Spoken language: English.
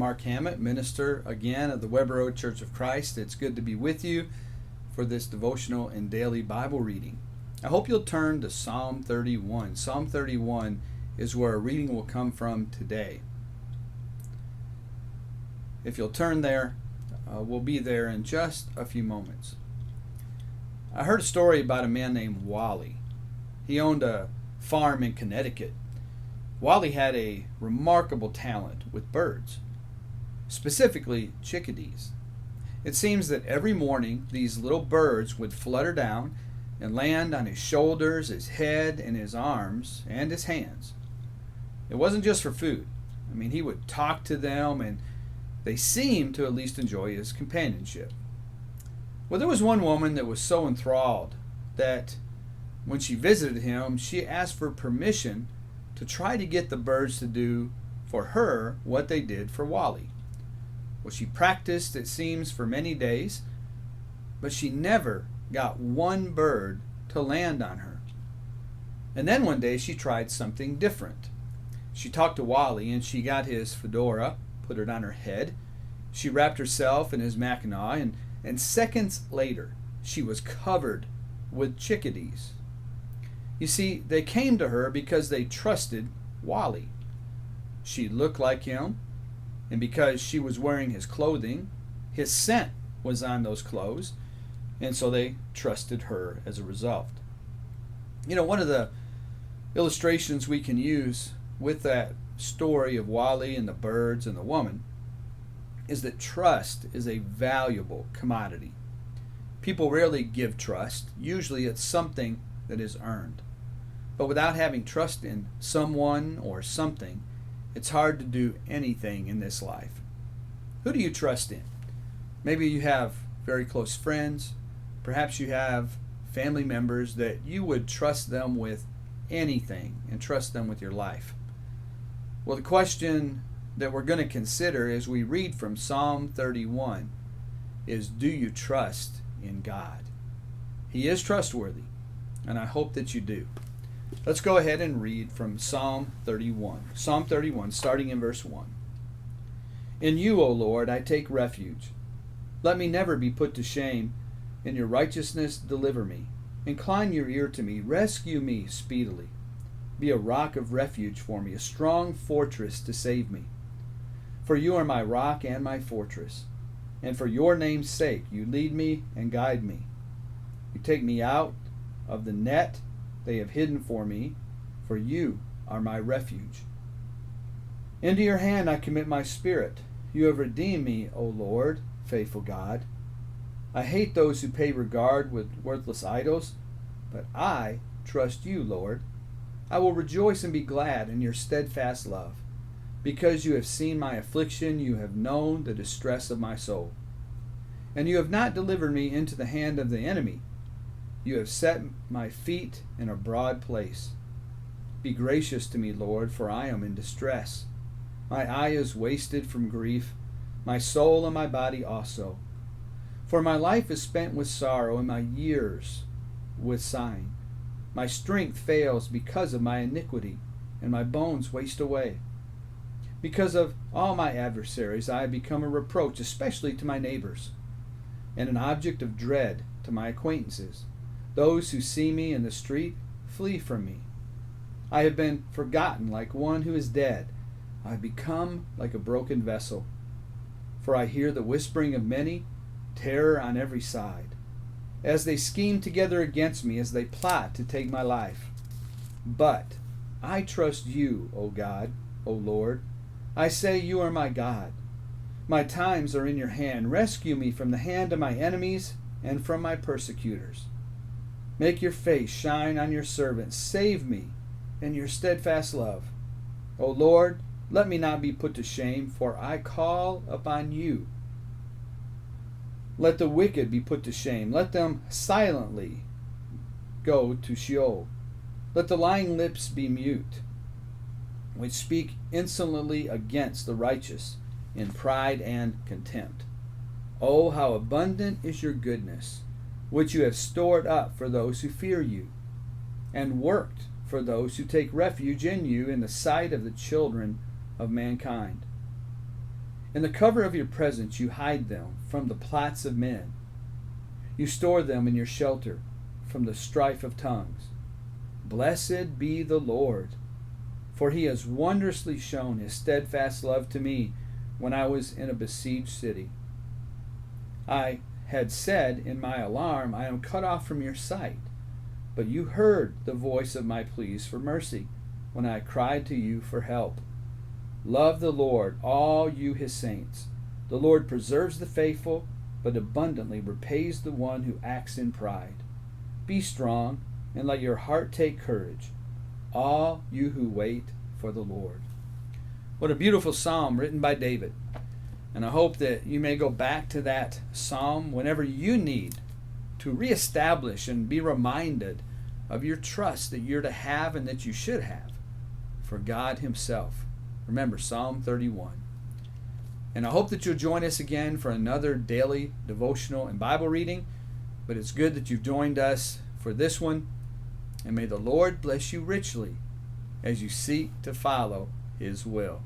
Mark Hammett, minister again of the Weber Road Church of Christ. It's good to be with you for this devotional and daily Bible reading. I hope you'll turn to Psalm 31. Psalm 31 is where our reading will come from today. If you'll turn there, we'll be there in just a few moments. I heard a story about a man named Wally. He owned a farm in Connecticut. Wally had a remarkable talent with birds, specifically chickadees. It seems that every morning these little birds would flutter down and land on his shoulders, his head, and his arms, and his hands. It wasn't just for food. He would talk to them, and they seemed to at least enjoy his companionship. Well, there was one woman that was so enthralled that when she visited him, she asked for permission to try to get the birds to do for her what they did for Wally. Well, she practiced, it seems, for many days, but she never got one bird to land on her. And then one day she tried something different. She talked to Wally, and she got his fedora, put it on her head. She wrapped herself in his mackinaw, and seconds later she was covered with chickadees. You see, they came to her because they trusted Wally. She looked like him, and because she was wearing his clothing, his scent was on those clothes, and so they trusted her as a result. One of the illustrations we can use with that story of Wally and the birds and the woman is that trust is a valuable commodity. People rarely give trust. Usually it's something that is earned. But without having trust in someone or something, it's hard to do anything in this life. Who do you trust in? Maybe you have very close friends. Perhaps you have family members that you would trust them with anything and trust them with your life. Well, the question that we're going to consider as we read from Psalm 31 is, do you trust in God? He is trustworthy, and I hope that you do. Let's go ahead and read from Psalm 31. Psalm 31, starting in verse 1. In you, O Lord, I take refuge. Let me never be put to shame. In your righteousness deliver me. Incline your ear to me. Rescue me speedily. Be a rock of refuge for me, a strong fortress to save me. For you are my rock and my fortress, and for your name's sake you lead me and guide me. You take me out of the net they have hidden for me, for you are my refuge. Into your hand I commit my spirit. You have redeemed me, O Lord, faithful God. I hate those who pay regard with worthless idols, but I trust you, Lord. I will rejoice and be glad in your steadfast love. Because you have seen my affliction, you have known the distress of my soul. And you have not delivered me into the hand of the enemy. You have set my feet in a broad place. Be gracious to me, Lord, for I am in distress. My eye is wasted from grief, my soul and my body also. For my life is spent with sorrow, and my years with sighing. My strength fails because of my iniquity, and my bones waste away. Because of all my adversaries, I have become a reproach, especially to my neighbors, and an object of dread to my acquaintances. Those who see me in the street flee from me. I have been forgotten like one who is dead. I have become like a broken vessel. For I hear the whispering of many, terror on every side, as they scheme together against me, as they plot to take my life. But I trust you, O God, O Lord. I say you are my God. My times are in your hand. Rescue me from the hand of my enemies and from my persecutors. Make your face shine on your servant. Save me in your steadfast love. O Lord, let me not be put to shame, for I call upon you. Let the wicked be put to shame. Let them silently go to Sheol. Let the lying lips be mute, which speak insolently against the righteous in pride and contempt. Oh, how abundant is your goodness, which you have stored up for those who fear you, and worked for those who take refuge in you in the sight of the children of mankind. In the cover of your presence you hide them from the plots of men. You store them in your shelter from the strife of tongues. Blessed be the Lord, for he has wondrously shown his steadfast love to me when I was in a besieged city. I had said in my alarm, I am cut off from your sight. But you heard the voice of my pleas for mercy when I cried to you for help. Love the Lord, all you his saints. The Lord preserves the faithful, but abundantly repays the one who acts in pride. Be strong, and let your heart take courage, all you who wait for the Lord. What a beautiful psalm written by David. And I hope that you may go back to that psalm whenever you need to reestablish and be reminded of your trust that you're to have and that you should have for God himself. Remember, Psalm 31. And I hope that you'll join us again for another daily devotional and Bible reading. But it's good that you've joined us for this one. And may the Lord bless you richly as you seek to follow his will.